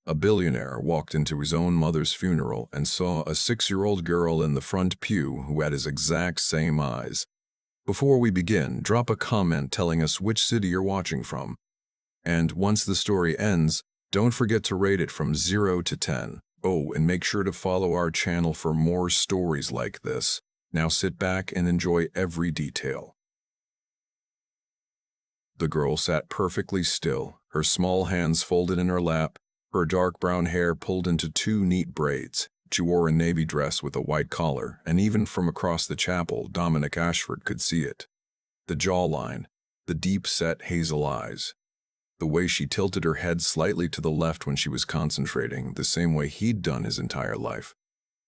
A billionaire walked into his own mother's funeral and saw a 6-year-old girl in the front pew who had his exact same eyes. Before we begin, drop a comment telling us which city you're watching from. And once the story ends, don't forget to rate it from 0 to 10. Oh, and make sure to follow our channel for more stories like this. Now sit back and enjoy every detail. The girl sat perfectly still, her small hands folded in her lap, her dark brown hair pulled into 2 neat braids. She wore a navy dress with a white collar, and even from across the chapel, Dominic Ashford could see it. The jawline, the deep-set hazel eyes, the way she tilted her head slightly to the left when she was concentrating, the same way he'd done his entire life.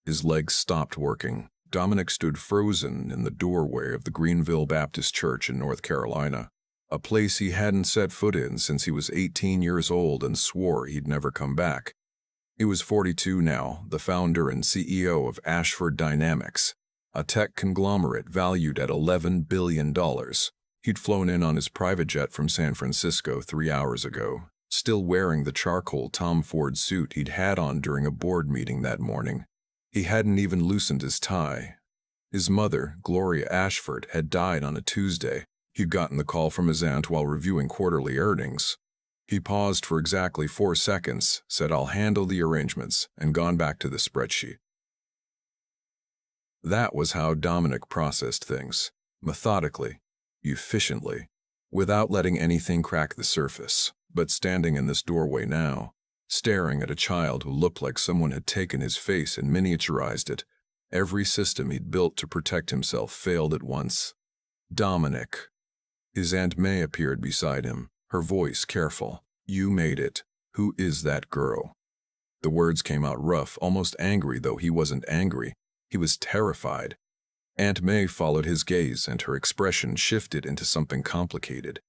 His legs stopped working. Dominic stood frozen in the doorway of the Greenville Baptist Church in North Carolina, a place he hadn't set foot in since he was 18 years old and swore he'd never come back. He was 42 now, the founder and CEO of Ashford Dynamics, a tech conglomerate valued at $11 billion. He'd flown in on his private jet from San Francisco 3 hours ago, still wearing the charcoal Tom Ford suit he'd had on during a board meeting that morning. He hadn't even loosened his tie. His mother, Gloria Ashford, had died on a Tuesday. He'd gotten the call from his aunt while reviewing quarterly earnings. He paused for exactly 4 seconds, said, "I'll handle the arrangements," and gone back to the spreadsheet. That was how Dominic processed things, methodically, efficiently, without letting anything crack the surface. But standing in this doorway now, staring at a child who looked like someone had taken his face and miniaturized it, every system he'd built to protect himself failed at once. Dominic. His Aunt May appeared beside him, her voice careful. "You made it. Who is that girl?" The words came out rough, almost angry, though he wasn't angry. He was terrified. Aunt May followed his gaze, and her expression shifted into something complicated.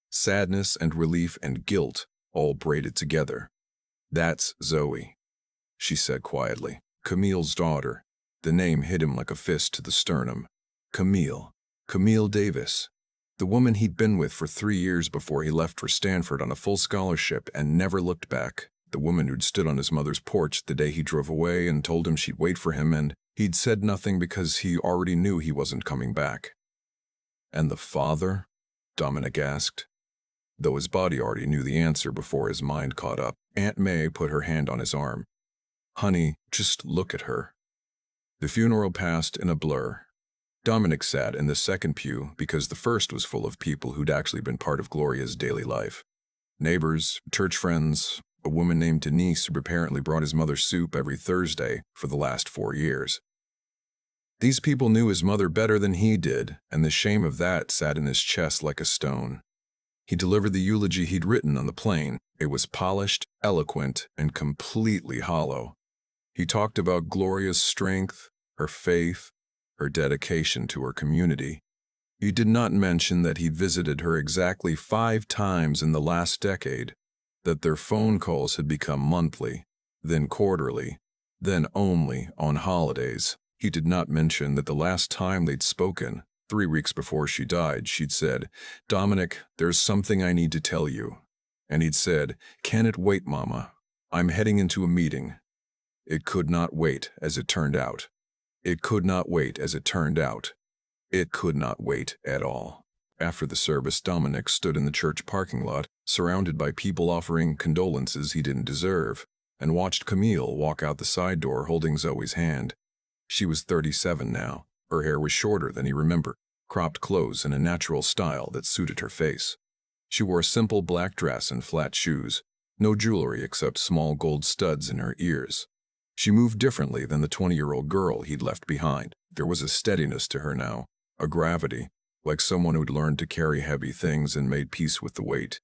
Sadness and relief and guilt, all braided together. "That's Zoe," she said quietly. "Camille's daughter." The name hit him like a fist to the sternum. Camille. Camille Davis. The woman he'd been with for 3 years before he left for Stanford on a full scholarship and never looked back. The woman who'd stood on his mother's porch the day he drove away and told him she'd wait for him, and he'd said nothing because he already knew he wasn't coming back. "And the father?" Dominic asked, though his body already knew the answer before his mind caught up. Aunt May put her hand on his arm. "Honey, just look at her." The funeral passed in a blur. Dominic sat in the second pew because the first was full of people who'd actually been part of Gloria's daily life. Neighbors, church friends, a woman named Denise who apparently brought his mother soup every Thursday for the last 4 years. These people knew his mother better than he did, and the shame of that sat in his chest like a stone. He delivered the eulogy he'd written on the plane. It was polished, eloquent, and completely hollow. He talked about Gloria's strength, her faith, her dedication to her community. He did not mention that he'd visited her exactly 5 times in the last decade, that their phone calls had become monthly, then quarterly, then only on holidays. He did not mention that the last time they'd spoken, 3 weeks before she died, she'd said, "Dominic, there's something I need to tell you." And he'd said, "Can it wait, Mama? I'm heading into a meeting." It could not wait, as it turned out. It could not wait, as it turned out. It could not wait at all. After the service, Dominic stood in the church parking lot, surrounded by people offering condolences he didn't deserve, and watched Camille walk out the side door holding Zoe's hand. She was 37 now. Her hair was shorter than he remembered, cropped clothes in a natural style that suited her face. She wore a simple black dress and flat shoes, no jewelry except small gold studs in her ears. She moved differently than the 20-year-old girl he'd left behind. There was a steadiness to her now, a gravity, like someone who'd learned to carry heavy things and made peace with the weight.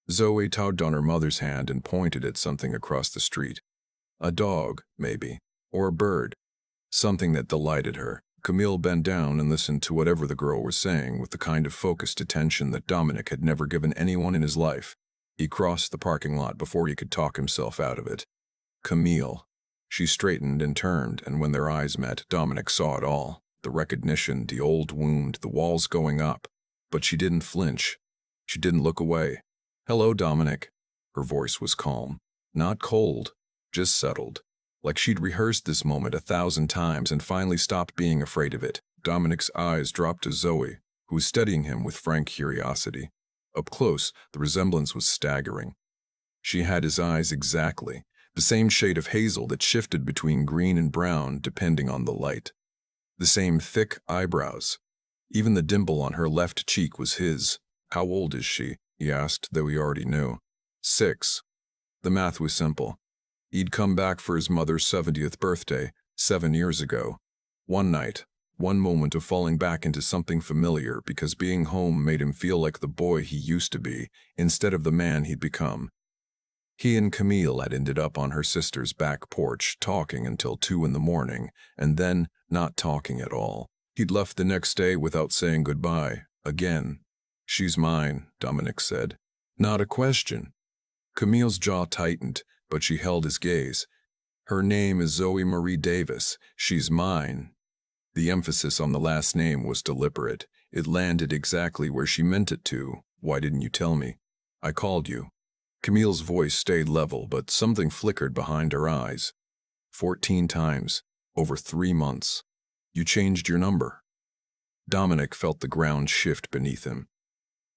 Zoe tugged on her mother's hand and pointed at something across the street. A dog, maybe, or a bird. Something that delighted her. Camille bent down and listened to whatever the girl was saying with the kind of focused attention that Dominic had never given anyone in his life. He crossed the parking lot before he could talk himself out of it. Camille. She straightened and turned, and when their eyes met, Dominic saw it all. The recognition, the old wound, the walls going up. But she didn't flinch. She didn't look away. "Hello, Dominic." Her voice was calm. Not cold, just settled. Like she'd rehearsed this moment 1,000 times and finally stopped being afraid of it. Dominic's eyes dropped to Zoe, who was studying him with frank curiosity. Up close, the resemblance was staggering. She had his eyes exactly, the same shade of hazel that shifted between green and brown depending on the light. The same thick eyebrows. Even the dimple on her left cheek was his. How old is she? He asked, though he already knew. 6. The math was simple. He'd come back for his mother's 70th birthday, 7 years ago. One night, one moment of falling back into something familiar because being home made him feel like the boy he used to be, instead of the man he'd become. He and Camille had ended up on her sister's back porch, talking until 2 in the morning, and then not talking at all. He'd left the next day without saying goodbye, again. "She's mine," Dominic said. Not a question. Camille's jaw tightened, but she held his gaze. "Her name is Zoe Marie Davis. She's mine." The emphasis on the last name was deliberate. It landed exactly where she meant it to. "Why didn't you tell me?" "I called you." Camille's voice stayed level, but something flickered behind her eyes. 14 times, over 3 months. "You changed your number." Dominic felt the ground shift beneath him.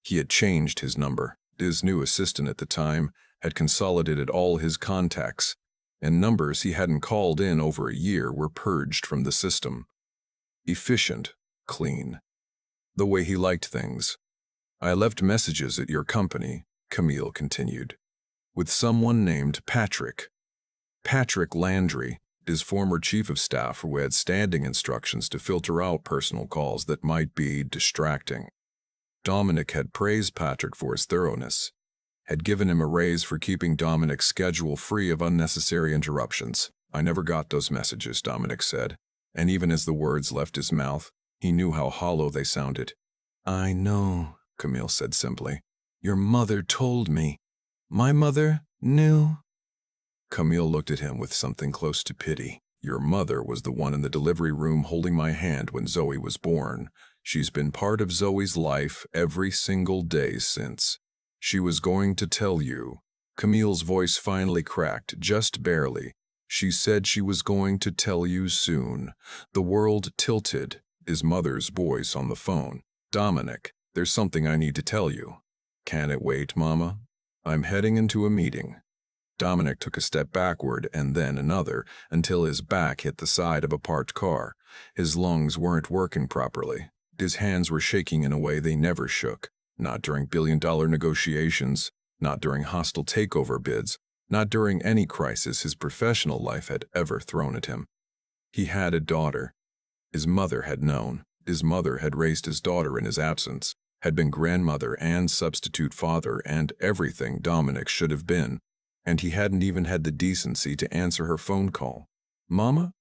He had changed his number. His new assistant at the time had consolidated all his contacts, and numbers he hadn't called in over a year were purged from the system. Efficient, clean. The way he liked things. "I left messages at your company," Camille continued, "with someone named Patrick. Patrick Landry, his former chief of staff, who had standing instructions to filter out personal calls that might be distracting." Dominic had praised Patrick for his thoroughness, had given him a raise for keeping Dominic's schedule free of unnecessary interruptions. "I never got those messages," Dominic said, and even as the words left his mouth, he knew how hollow they sounded. "I know," Camille said simply. "Your mother told me." "My mother knew?" Camille looked at him with something close to pity. "Your mother was the one in the delivery room holding my hand when Zoe was born. She's been part of Zoe's life every single day since. She was going to tell you." Camille's voice finally cracked, just barely. "She said she was going to tell you soon." The world tilted, his mother's voice on the phone. "Dominic, there's something I need to tell you." "Can it wait, Mama? I'm heading into a meeting." Dominic took a step backward and then another, until his back hit the side of a parked car. His lungs weren't working properly. His hands were shaking in a way they never shook. Not during billion-dollar negotiations, not during hostile takeover bids, not during any crisis his professional life had ever thrown at him. He had a daughter. His mother had known. His mother had raised his daughter in his absence, had been grandmother and substitute father and everything Dominic should have been, and he hadn't even had the decency to answer her phone call. "Mama?"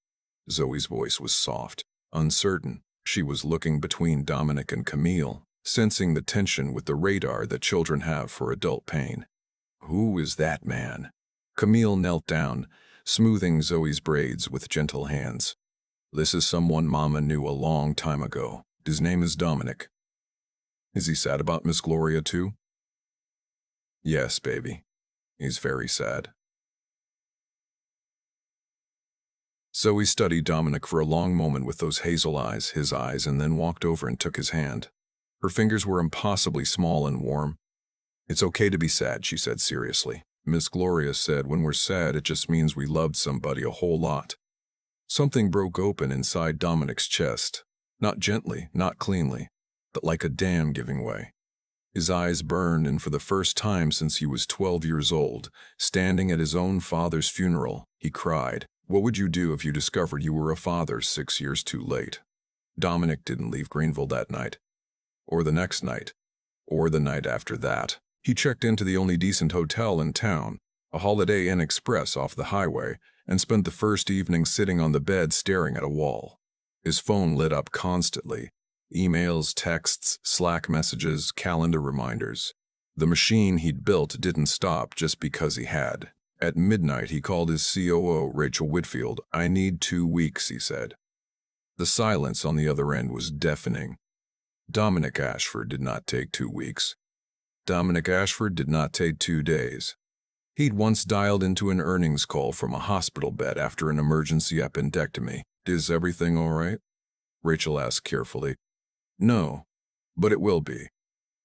Zoe's voice was soft, uncertain. She was looking between Dominic and Camille, sensing the tension with the radar that children have for adult pain. "Who is that man?" Camille knelt down, smoothing Zoe's braids with gentle hands. "This is someone Mama knew a long time ago. His name is Dominic." "Is he sad about Miss Gloria too?" "Yes, baby. He's very sad." Zoe studied Dominic for a long moment with those hazel eyes, his eyes, and then walked over and took his hand. Her fingers were impossibly small and warm. "It's okay to be sad," she said seriously. "Miss Gloria said when we're sad it just means we loved somebody a whole lot." Something broke open inside Dominic's chest. Not gently, not cleanly, but like a dam giving way. His eyes burned, and for the first time since he was 12 years old, standing at his own father's funeral, he cried. What would you do if you discovered you were a father 6 years too late? Dominic didn't leave Greenville that night, or the next night, or the night after that. He checked into the only decent hotel in town, a Holiday Inn Express off the highway, and spent the first evening sitting on the bed staring at a wall. His phone lit up constantly. Emails, texts, Slack messages, calendar reminders. The machine he'd built didn't stop just because he had. At midnight, he called his COO, Rachel Whitfield. "I need 2 weeks," he said. The silence on the other end was deafening. Dominic Ashford did not take 2 weeks. Dominic Ashford did not take 2 days. He'd once dialed into an earnings call from a hospital bed after an emergency appendectomy. "Is everything all right?" Rachel asked carefully. "No, but it will be."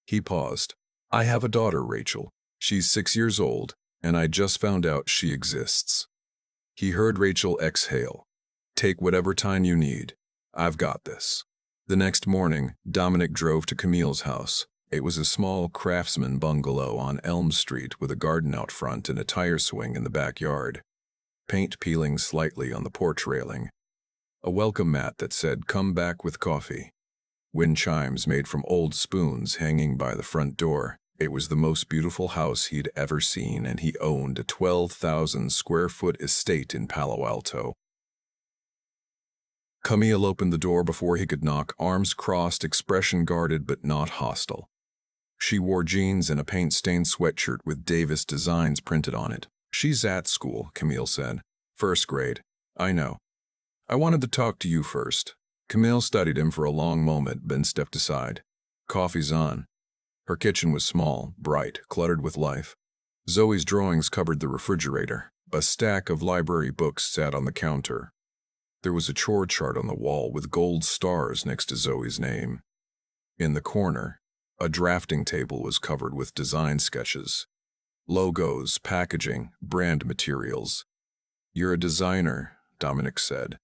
He paused. "I have a daughter, Rachel. She's 6 years old, and I just found out she exists." He heard Rachel exhale. "Take whatever time you need. I've got this." The next morning, Dominic drove to Camille's house. It was a small craftsman bungalow on Elm Street with a garden out front and a tire swing in the backyard. Paint peeling slightly on the porch railing. A welcome mat that said, "Come back with coffee." Wind chimes made from old spoons hanging by the front door. It was the most beautiful house he'd ever seen, and he owned a 12,000 square foot estate in Palo Alto. Camille opened the door before he could knock, arms crossed, expression guarded but not hostile. She wore jeans and a paint-stained sweatshirt with Davis designs printed on it. "She's at school," Camille said. "First grade. I know. I wanted to talk to you first." Camille studied him for a long moment, then stepped aside. "Coffee's on." Her kitchen was small, bright, cluttered with life. Zoe's drawings covered the refrigerator. A stack of library books sat on the counter. There was a chore chart on the wall with gold stars next to Zoe's name. In the corner, a drafting table was covered with design sketches. Logos, packaging, brand materials. "You're a designer," Dominic said.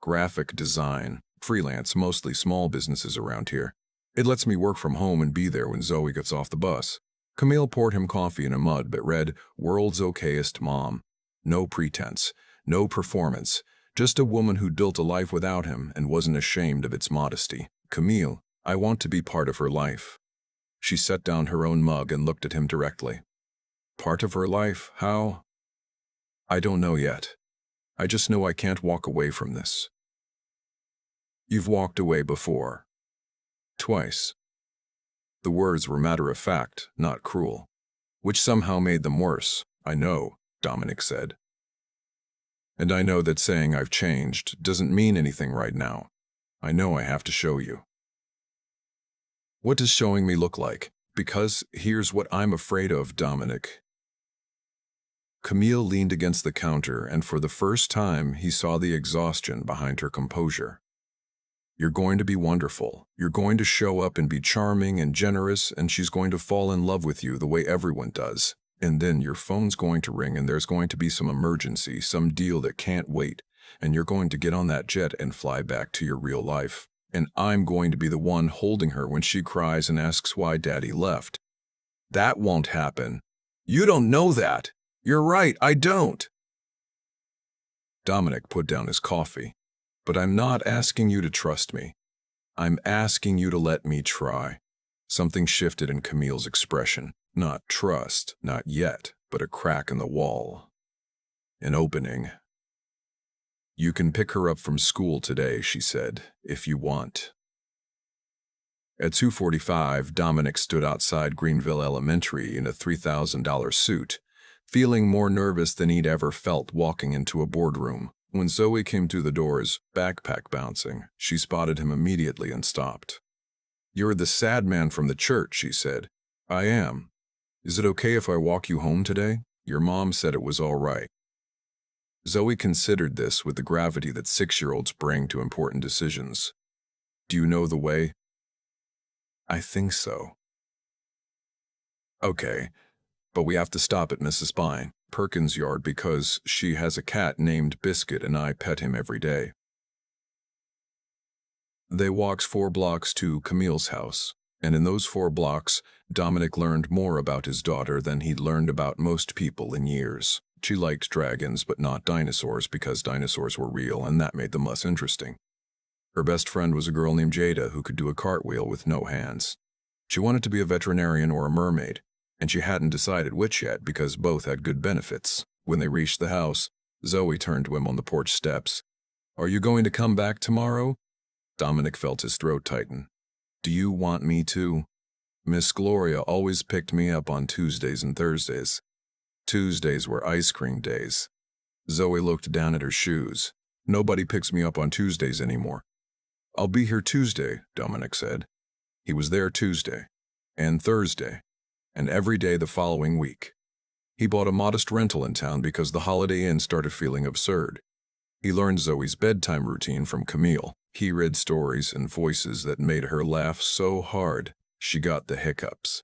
"Graphic design, freelance, mostly small businesses around here. It lets me work from home and be there when Zoe gets off the bus." Camille poured him coffee in a mug but read, "World's okayest mom. No pretense, no performance. Just a woman who built a life without him and wasn't ashamed of its modesty. Camille, I want to be part of her life." She set down her own mug and looked at him directly. "Part of her life? How?" "I don't know yet. I just know I can't walk away from this." "You've walked away before." "Twice." The words were matter-of-fact, not cruel, which somehow made them worse. "I know," Dominic said. "And I know that saying I've changed doesn't mean anything right now. I know I have to show you." "What does showing me look like? Because here's what I'm afraid of, Dominic." Camille leaned against the counter, and for the first time he saw the exhaustion behind her composure. "You're going to be wonderful. You're going to show up and be charming and generous, and she's going to fall in love with you the way everyone does. And then your phone's going to ring and there's going to be some emergency, some deal that can't wait, and you're going to get on that jet and fly back to your real life. And I'm going to be the one holding her when she cries and asks why Daddy left. That won't happen. You don't know that. You're right, I don't." Dominic put down his coffee. "But I'm not asking you to trust me. I'm asking you to let me try." Something shifted in Camille's expression. Not trust, not yet, but a crack in the wall. An opening. "You can pick her up from school today," she said, "if you want." At 2:45, Dominic stood outside Greenville Elementary in a $3,000 suit, feeling more nervous than he'd ever felt walking into a boardroom. When Zoe came through the doors, backpack bouncing, she spotted him immediately and stopped. "You're the sad man from the church," she said. "I am. Is it okay if I walk you home today? Your mom said it was all right." Zoe considered this with the gravity that 6-year-olds bring to important decisions. "Do you know the way?" "I think so." "Okay, but we have to stop at Mrs. Perkins' yard because she has a cat named Biscuit and I pet him every day." They walked 4 blocks to Camille's house, and in those 4 blocks, Dominic learned more about his daughter than he'd learned about most people in years. She liked dragons but not dinosaurs because dinosaurs were real and that made them less interesting. Her best friend was a girl named Jada who could do a cartwheel with no hands. She wanted to be a veterinarian or a mermaid, and she hadn't decided which yet because both had good benefits. When they reached the house, Zoe turned to him on the porch steps. "Are you going to come back tomorrow?" Dominic felt his throat tighten. "Do you want me to?" "Miss Gloria always picked me up on Tuesdays and Thursdays." Tuesdays were ice cream days. Zoe looked down at her shoes. "Nobody picks me up on Tuesdays anymore." "I'll be here Tuesday," Dominic said. He was there Tuesday, and Thursday, and every day the following week. He bought a modest rental in town because the Holiday Inn started feeling absurd. He learned Zoe's bedtime routine from Camille. He read stories and voices that made her laugh so hard she got the hiccups.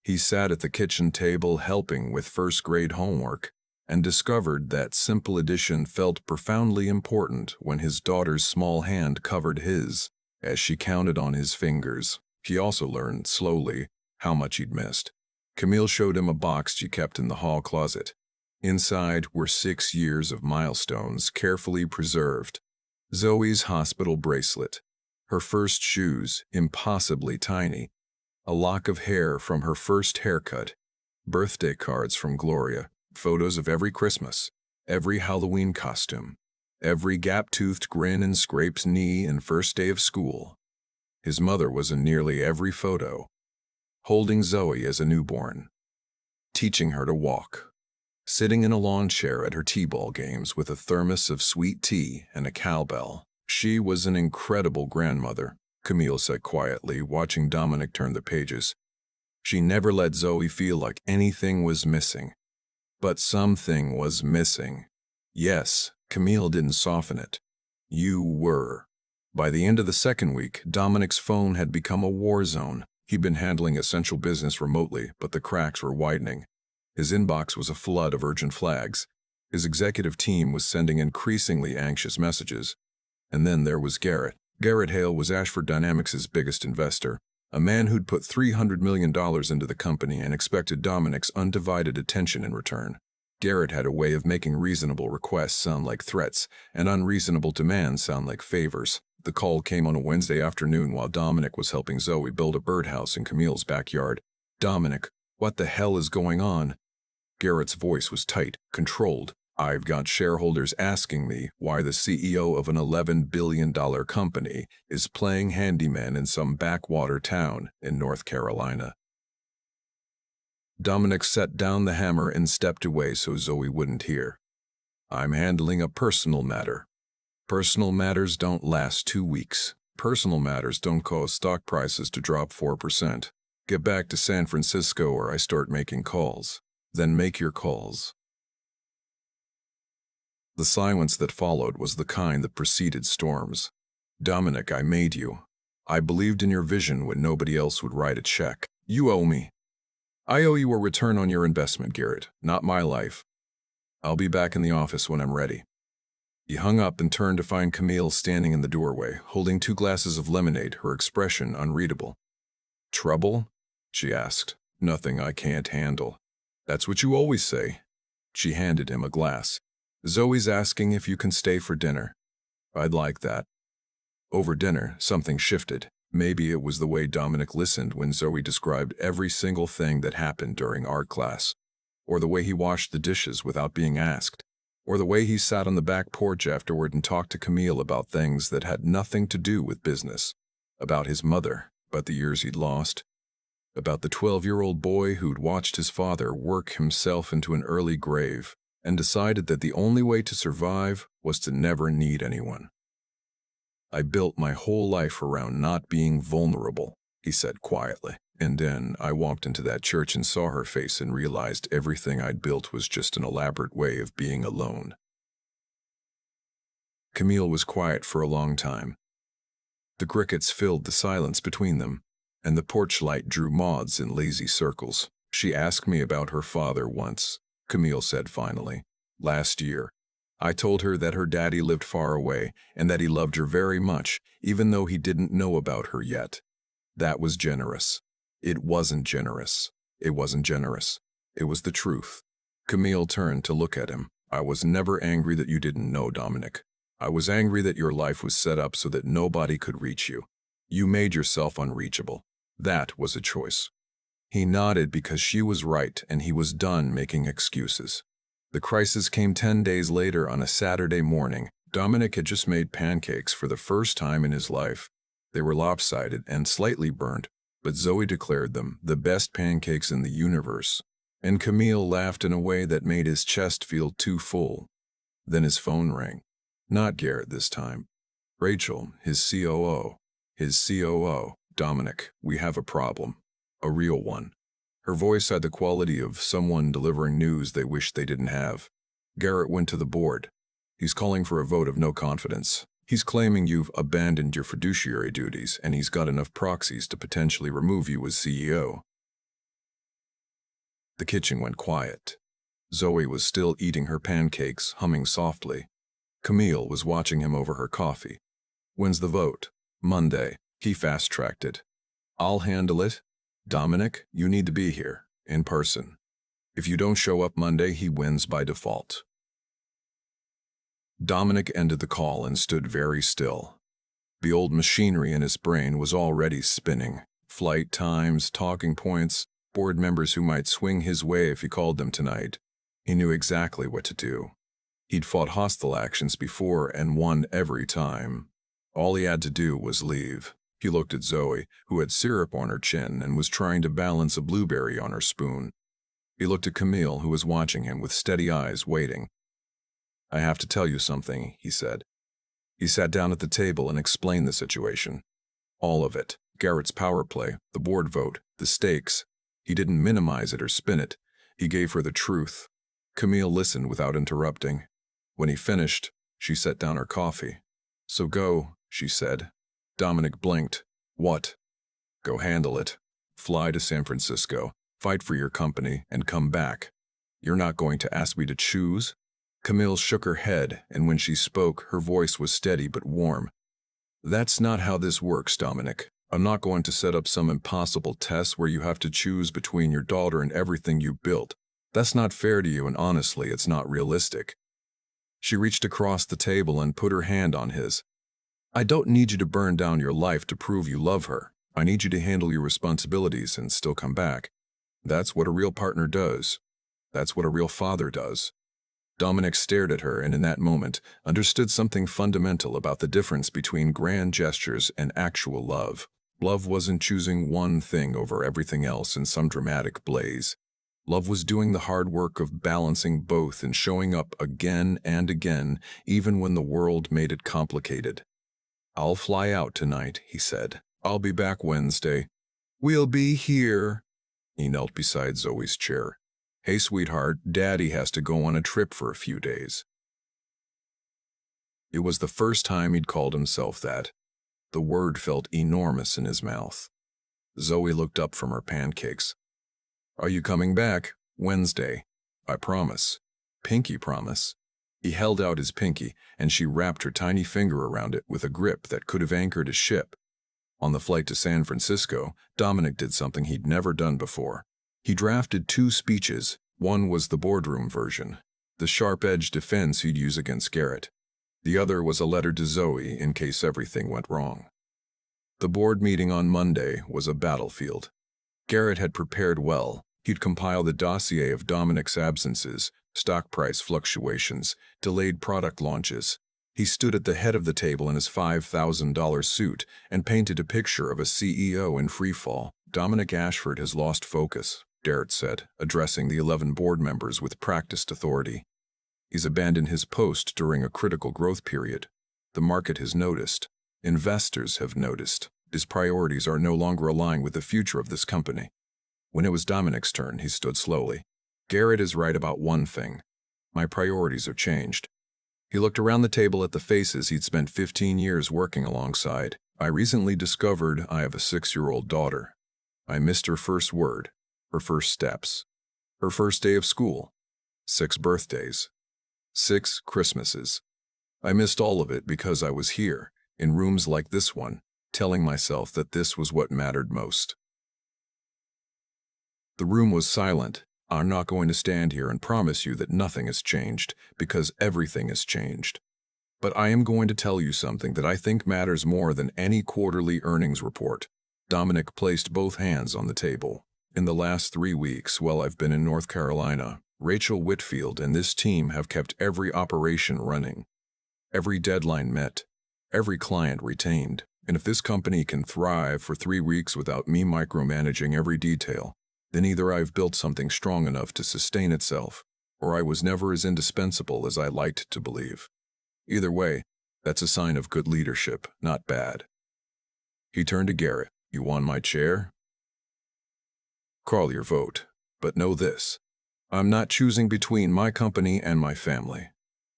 He sat at the kitchen table helping with first-grade homework and discovered that simple addition felt profoundly important when his daughter's small hand covered his as she counted on his fingers. He also learned, slowly, how much he'd missed. Camille showed him a box she kept in the hall closet. Inside were 6 years of milestones carefully preserved. Zoe's hospital bracelet, her first shoes, impossibly tiny, a lock of hair from her first haircut, birthday cards from Gloria, photos of every Christmas, every Halloween costume, every gap-toothed grin and scraped knee and first day of school. His mother was in nearly every photo, holding Zoe as a newborn, teaching her to walk, sitting in a lawn chair at her t-ball games with a thermos of sweet tea and a cowbell. She was an incredible grandmother, Camille said quietly, watching Dominic turn the pages. She never let Zoe feel like anything was missing. But something was missing. Yes, Camille didn't soften it. You were. By the end of the second week, Dominic's phone had become a war zone. He'd been handling essential business remotely, but the cracks were widening. His inbox was a flood of urgent flags. His executive team was sending increasingly anxious messages. And then there was Garrett. Garrett Hale was Ashford Dynamics' biggest investor, a man who'd put $300 million into the company and expected Dominic's undivided attention in return. Garrett had a way of making reasonable requests sound like threats and unreasonable demands sound like favors. The call came on a Wednesday afternoon while Dominic was helping Zoe build a birdhouse in Camille's backyard. "Dominic, what the hell is going on?" Garrett's voice was tight, controlled. "I've got shareholders asking me why the CEO of an $11 billion company is playing handyman in some backwater town in North Carolina." Dominic set down the hammer and stepped away so Zoe wouldn't hear. "I'm handling a personal matter. Personal matters don't last 2 weeks. Personal matters don't cause stock prices to drop 4%. Get back to San Francisco or I start making calls. Then make your calls." The silence that followed was the kind that preceded storms. "Dominic, I made you. I believed in your vision when nobody else would write a check. You owe me. I owe you a return on your investment, Garrett, not my life. I'll be back in the office when I'm ready." He hung up and turned to find Camille standing in the doorway, holding 2 glasses of lemonade, her expression unreadable. "Trouble?" she asked. "Nothing I can't handle." "That's what you always say." She handed him a glass. "Zoe's asking if you can stay for dinner." "I'd like that." Over dinner, something shifted. Maybe it was the way Dominic listened when Zoe described every single thing that happened during art class, or the way he washed the dishes without being asked, or the way he sat on the back porch afterward and talked to Camille about things that had nothing to do with business, about his mother, about the years he'd lost, about the 12-year-old boy who'd watched his father work himself into an early grave and decided that the only way to survive was to never need anyone. "I built my whole life around not being vulnerable," he said quietly. "And then I walked into that church and saw her face and realized everything I'd built was just an elaborate way of being alone." Camille was quiet for a long time. The crickets filled the silence between them, and the porch light drew moths in lazy circles. "She asked me about her father once," Camille said finally. "Last year. I told her that her daddy lived far away and that he loved her very much, even though he didn't know about her yet. That was generous. It wasn't generous. It wasn't generous. It was the truth." Camille turned to look at him. "I was never angry that you didn't know, Dominic. I was angry that your life was set up so that nobody could reach you. You made yourself unreachable. That was a choice." He nodded because she was right and he was done making excuses. The crisis came 10 days later on a Saturday morning. Dominic had just made pancakes for the first time in his life. They were lopsided and slightly burnt, but Zoe declared them the best pancakes in the universe. And Camille laughed in a way that made his chest feel too full. Then his phone rang. Not Garrett this time. Rachel, his COO. His COO. "Dominic, we have a problem. A real one." Her voice had the quality of someone delivering news they wish they didn't have. Garrett went to the board. He's calling for a vote of no confidence. He's claiming you've abandoned your fiduciary duties, and he's got enough proxies to potentially remove you as CEO. The kitchen went quiet. Zoe was still eating her pancakes, humming softly. Camille was watching him over her coffee. When's the vote? Monday. He fast-tracked it. I'll handle it. Dominic, you need to be here, in person. If you don't show up Monday, he wins by default. Dominic ended the call and stood very still. The old machinery in his brain was already spinning. Flight times, talking points, board members who might swing his way if he called them tonight. He knew exactly what to do. He'd fought hostile actions before and won every time. All he had to do was leave. He looked at Zoe, who had syrup on her chin and was trying to balance a blueberry on her spoon. He looked at Camille, who was watching him with steady eyes, waiting. I have to tell you something, he said. He sat down at the table and explained the situation. All of it. Garrett's power play, the board vote, the stakes. He didn't minimize it or spin it. He gave her the truth. Camille listened without interrupting. When he finished, she set down her coffee. So go, she said. Dominic blinked. What? Go handle it. Fly to San Francisco, fight for your company, and come back. You're not going to ask me to choose? Camille shook her head, and when she spoke, her voice was steady but warm. That's not how this works, Dominic. I'm not going to set up some impossible test where you have to choose between your daughter and everything you built. That's not fair to you, and honestly, it's not realistic. She reached across the table and put her hand on his. I don't need you to burn down your life to prove you love her. I need you to handle your responsibilities and still come back. That's what a real partner does. That's what a real father does. Dominic stared at her and in that moment understood something fundamental about the difference between grand gestures and actual love. Love wasn't choosing one thing over everything else in some dramatic blaze. Love was doing the hard work of balancing both and showing up again and again, even when the world made it complicated. I'll fly out tonight, he said. I'll be back Wednesday. We'll be here. He knelt beside Zoe's chair. Hey, sweetheart, Daddy has to go on a trip for a few days. It was the first time he'd called himself that. The word felt enormous in his mouth. Zoe looked up from her pancakes. Are you coming back? Wednesday. I promise. Pinky promise. He held out his pinky, and she wrapped her tiny finger around it with a grip that could have anchored a ship. On the flight to San Francisco, Dominic did something he'd never done before. He drafted 2 speeches. One was the boardroom version, the sharp-edged defense he'd use against Garrett. The other was a letter to Zoe in case everything went wrong. The board meeting on Monday was a battlefield. Garrett had prepared well. He'd compiled a dossier of Dominic's absences, stock price fluctuations, delayed product launches. He stood at the head of the table in his $5,000 suit and painted a picture of a CEO in freefall. Dominic Ashford has lost focus, Garrett said, addressing the 11 board members with practiced authority. He's abandoned his post during a critical growth period. The market has noticed. Investors have noticed. His priorities are no longer aligned with the future of this company. When it was Dominic's turn, he stood slowly. Garrett is right about one thing. My priorities have changed. He looked around the table at the faces he'd spent 15 years working alongside. I recently discovered I have a 6-year-old daughter. I missed her first word, her first steps, her first day of school, 6 birthdays, 6 Christmases. I missed all of it because I was here, in rooms like this one, telling myself that this was what mattered most. The room was silent. I'm not going to stand here and promise you that nothing has changed, because everything has changed. But I am going to tell you something that I think matters more than any quarterly earnings report. Dominic placed both hands on the table. In the last 3 weeks, while I've been in North Carolina, Rachel Whitfield and this team have kept every operation running, every deadline met, every client retained. And if this company can thrive for 3 weeks without me micromanaging every detail, then either I've built something strong enough to sustain itself, or I was never as indispensable as I liked to believe. Either way, that's a sign of good leadership, not bad. He turned to Garrett. You want my chair? Call your vote. But know this. I'm not choosing between my company and my family.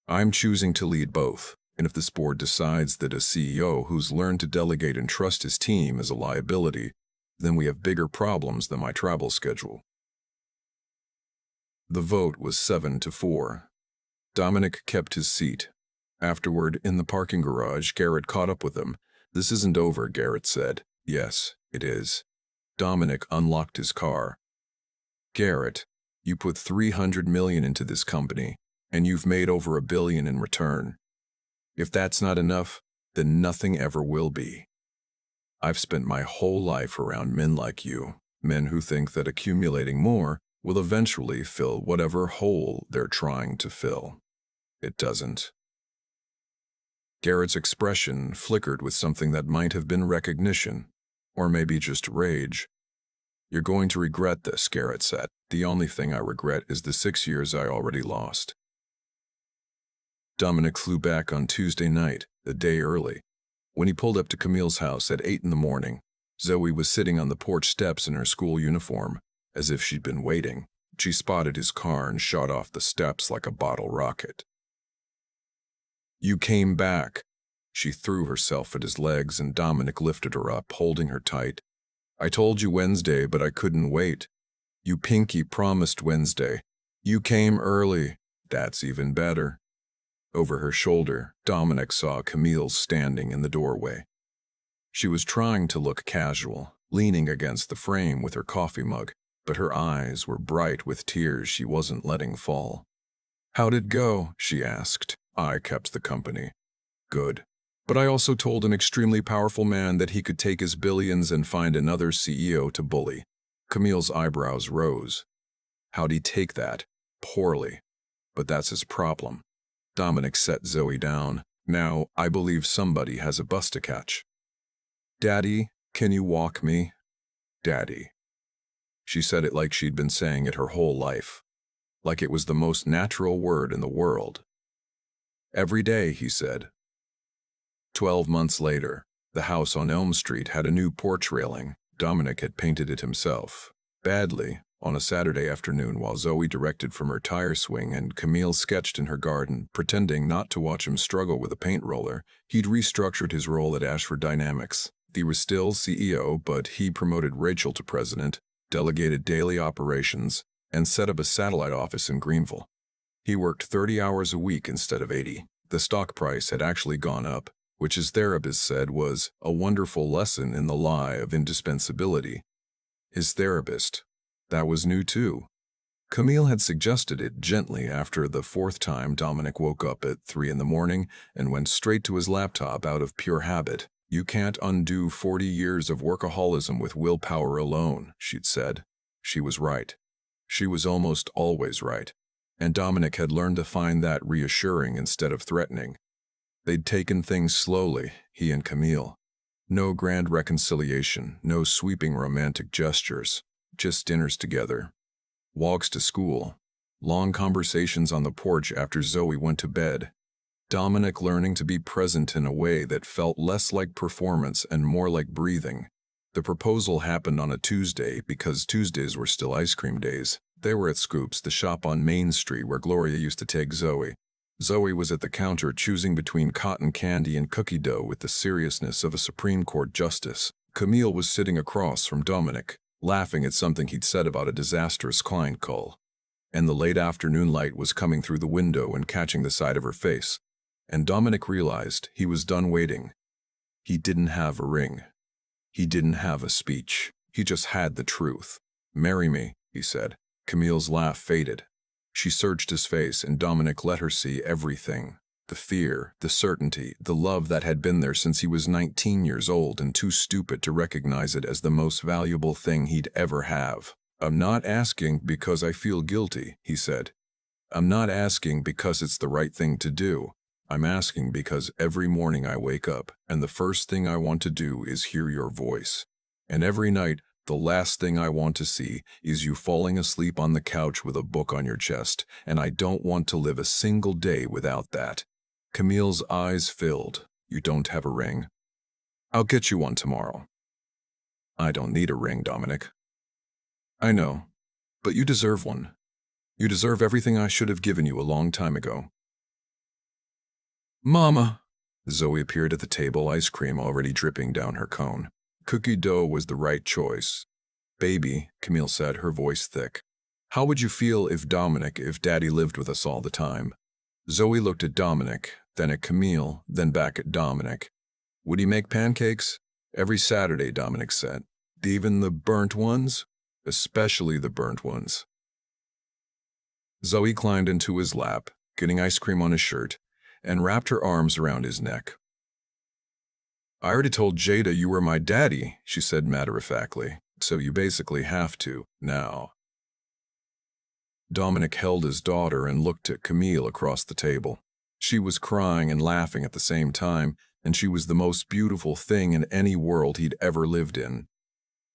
I'm choosing to lead both. And if this board decides that a CEO who's learned to delegate and trust his team is a liability, then we have bigger problems than my travel schedule. The vote was 7-4. Dominic kept his seat. Afterward, in the parking garage, Garrett caught up with him. "This isn't over," Garrett said. "Yes, it is." Dominic unlocked his car. "Garrett, you put $300 million into this company, and you've made over $1 billion in return. If that's not enough, then nothing ever will be. I've spent my whole life around men like you, men who think that accumulating more will eventually fill whatever hole they're trying to fill. It doesn't." Garrett's expression flickered with something that might have been recognition, or maybe just rage. "You're going to regret this," Garrett said. "The only thing I regret is the 6 years I already lost." Dominic flew back on Tuesday night, a day early. When he pulled up to Camille's house at 8 in the morning, Zoe was sitting on the porch steps in her school uniform, as if she'd been waiting. She spotted his car and shot off the steps like a bottle rocket. "You came back." She threw herself at his legs and Dominic lifted her up, holding her tight. "I told you Wednesday, but I couldn't wait. You pinky promised Wednesday. You came early. That's even better." Over her shoulder, Dominic saw Camille standing in the doorway. She was trying to look casual, leaning against the frame with her coffee mug, but her eyes were bright with tears she wasn't letting fall. "How'd it go?" she asked. "I kept the company." "Good. But I also told an extremely powerful man that he could take his billions and find another CEO to bully." Camille's eyebrows rose. "How'd he take that?" "Poorly. But that's his problem." Dominic set Zoe down. "Now, I believe somebody has a bus to catch." "Daddy, can you walk me?" "Daddy." She said it like she'd been saying it her whole life. Like it was the most natural word in the world. "Every day," he said. 12 months later, the house on Elm Street had a new porch railing. Dominic had painted it himself. Badly, on a Saturday afternoon while Zoe directed from her tire swing and Camille sketched in her garden, pretending not to watch him struggle with a paint roller, he'd restructured his role at Ashford Dynamics. He was still CEO, but he promoted Rachel to president, delegated daily operations, and set up a satellite office in Greenville. He worked 30 hours a week instead of 80. The stock price had actually gone up, which his therapist said was a wonderful lesson in the lie of indispensability. His therapist. That was new too. Camille had suggested it gently after the 4th time Dominic woke up at 3 in the morning and went straight to his laptop out of pure habit. "You can't undo 40 years of workaholism with willpower alone," she'd said. She was right. She was almost always right. And Dominic had learned to find that reassuring instead of threatening. They'd taken things slowly, he and Camille. No grand reconciliation, no sweeping romantic gestures, just dinners together, walks to school, long conversations on the porch after Zoe went to bed. Dominic learning to be present in a way that felt less like performance and more like breathing. The proposal happened on a Tuesday because Tuesdays were still ice cream days. They were at Scoops, the shop on Main Street where Gloria used to take Zoe. Zoe was at the counter choosing between cotton candy and cookie dough with the seriousness of a Supreme Court justice. Camille was sitting across from Dominic, laughing at something he'd said about a disastrous client call. And the late afternoon light was coming through the window and catching the side of her face. And Dominic realized he was done waiting. He didn't have a ring. He didn't have a speech. He just had the truth. "Marry me," he said. Camille's laugh faded. She searched his face and Dominic let her see everything. The fear, the certainty, the love that had been there since he was 19 years old and too stupid to recognize it as the most valuable thing he'd ever have. "I'm not asking because I feel guilty," he said. "I'm not asking because it's the right thing to do. I'm asking because every morning I wake up and the first thing I want to do is hear your voice. And every night, the last thing I want to see is you falling asleep on the couch with a book on your chest, and I don't want to live a single day without that." Camille's eyes filled. "You don't have a ring?" "I'll get you one tomorrow." "I don't need a ring, Dominic." I know, but you deserve one. You deserve everything I should have given you a long time ago. Mama! Zoe appeared at the table, ice cream already dripping down her cone. Cookie dough was the right choice. Baby, Camille said, her voice thick. How would you feel if Daddy lived with us all the time? Zoe looked at Dominic, then at Camille, then back at Dominic. Would he make pancakes? Every Saturday, Dominic said. Even the burnt ones? Especially the burnt ones. Zoe climbed into his lap, getting ice cream on his shirt, and wrapped her arms around his neck. I already told Jada you were my daddy, she said matter-of-factly, so you basically have to, now. Dominic held his daughter and looked at Camille across the table. She was crying and laughing at the same time, and she was the most beautiful thing in any world he'd ever lived in.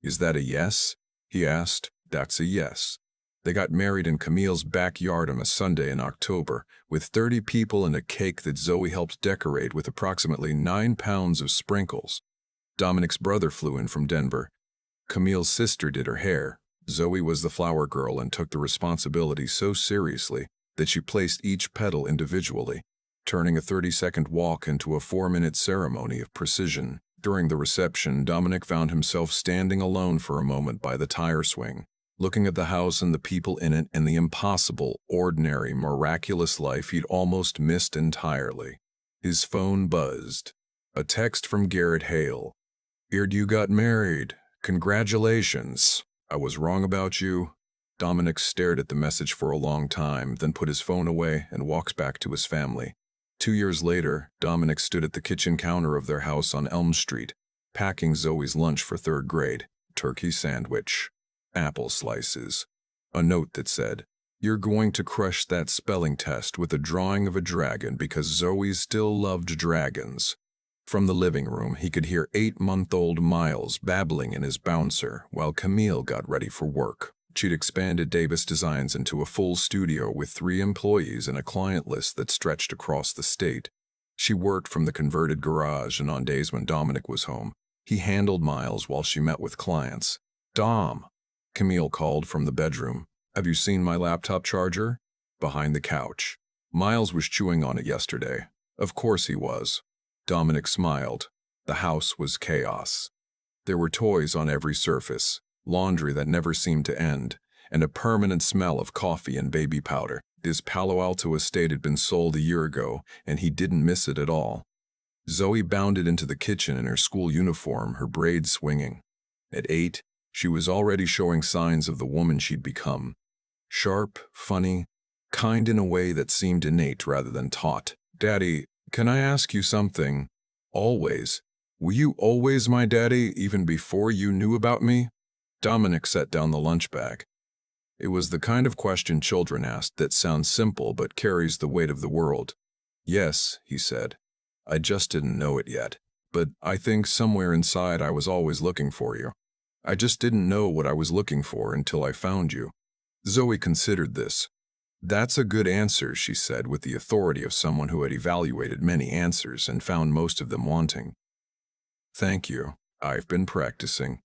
Is that a yes? He asked. That's a yes. They got married in Camille's backyard on a Sunday in October, with 30 people and a cake that Zoe helped decorate with approximately 9 pounds of sprinkles. Dominic's brother flew in from Denver. Camille's sister did her hair. Zoe was the flower girl and took the responsibility so seriously that she placed each petal individually, turning a 30-second walk into a 4-minute ceremony of precision. During the reception, Dominic found himself standing alone for a moment by the tire swing, looking at the house and the people in it and the impossible, ordinary, miraculous life he'd almost missed entirely. His phone buzzed. A text from Garrett Hale. Heard you got married. Congratulations. I was wrong about you. Dominic stared at the message for a long time, then put his phone away and walked back to his family. 2 years later, Dominic stood at the kitchen counter of their house on Elm Street, packing Zoe's lunch for 3rd grade, turkey sandwich, apple slices, a note that said, "You're going to crush that spelling test," with a drawing of a dragon because Zoe still loved dragons. From the living room, he could hear 8-month-old Miles babbling in his bouncer while Camille got ready for work. She'd expanded Davis Designs into a full studio with 3 employees and a client list that stretched across the state. She worked from the converted garage, and on days when Dominic was home, he handled Miles while she met with clients. Dom, Camille called from the bedroom. Have you seen my laptop charger? Behind the couch. Miles was chewing on it yesterday. Of course he was. Dominic smiled. The house was chaos. There were toys on every surface, laundry that never seemed to end, and a permanent smell of coffee and baby powder. His Palo Alto estate had been sold a year ago, and he didn't miss it at all. Zoe bounded into the kitchen in her school uniform, her braids swinging. At 8, she was already showing signs of the woman she'd become. Sharp, funny, kind in a way that seemed innate rather than taught. Daddy, can I ask you something? Always. Were you always my daddy, even before you knew about me? Dominic set down the lunch bag. It was the kind of question children asked that sounds simple but carries the weight of the world. Yes, he said. I just didn't know it yet. But I think somewhere inside I was always looking for you. I just didn't know what I was looking for until I found you. Zoe considered this. That's a good answer, she said with the authority of someone who had evaluated many answers and found most of them wanting. Thank you. I've been practicing.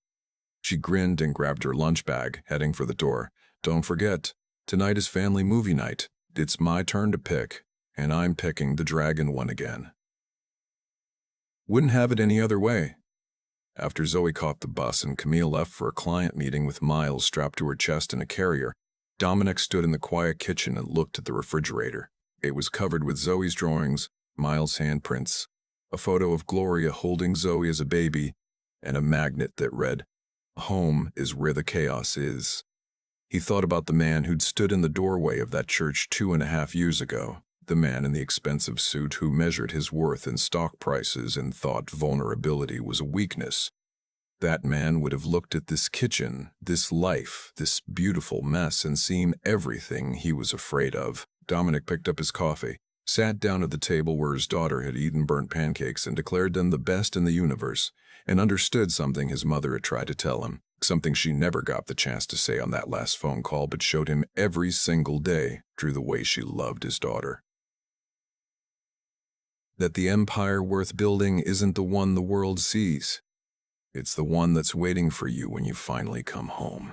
She grinned and grabbed her lunch bag, heading for the door. Don't forget, tonight is family movie night. It's my turn to pick, and I'm picking the dragon one again. Wouldn't have it any other way. After Zoe caught the bus and Camille left for a client meeting with Miles strapped to her chest in a carrier, Dominic stood in the quiet kitchen and looked at the refrigerator. It was covered with Zoe's drawings, Miles' handprints, a photo of Gloria holding Zoe as a baby, and a magnet that read, "Home is where the chaos is." He thought about the man who'd stood in the doorway of that church 2.5 years ago, the man in the expensive suit who measured his worth in stock prices and thought vulnerability was a weakness. That man would have looked at this kitchen, this life, this beautiful mess and seen everything he was afraid of. Dominic picked up his coffee, sat down at the table where his daughter had eaten burnt pancakes and declared them the best in the universe, and understood something his mother had tried to tell him, something she never got the chance to say on that last phone call but showed him every single day through the way she loved his daughter. That the empire worth building isn't the one the world sees. It's the one that's waiting for you when you finally come home.